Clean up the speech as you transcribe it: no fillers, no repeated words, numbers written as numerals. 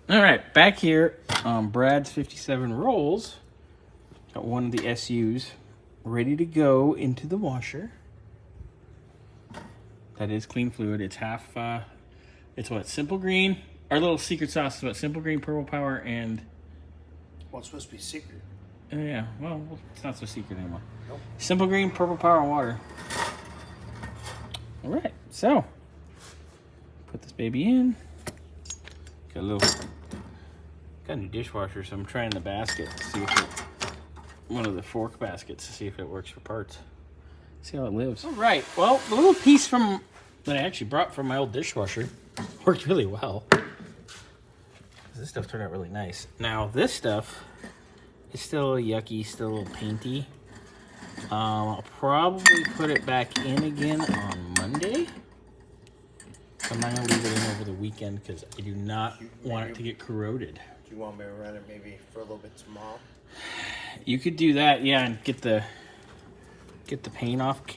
All right, back here on Brad's 57 Rolls. Got one of the SUs ready to go into the washer. That is clean fluid. It's half, it's what, simple green? Our little secret sauce is what, simple green, purple power, and... Well, it's supposed to be secret. Yeah, well, it's not so secret anymore. Nope. Simple green, purple power, and water. All right, so put this baby in. Got a new dishwasher, so I'm trying the basket to see if one of the fork baskets to see if it works for parts. See how it lives. All right, well, the little piece that I actually brought from my old dishwasher worked really well. This stuff turned out really nice. Now this stuff is still yucky, still a little painty. I'll probably put it back in again on Monday. I'm not gonna leave it in over the weekend because I do not want it to get corroded. Do you want me to run it maybe for a little bit tomorrow? You could do that, yeah, and get the paint off.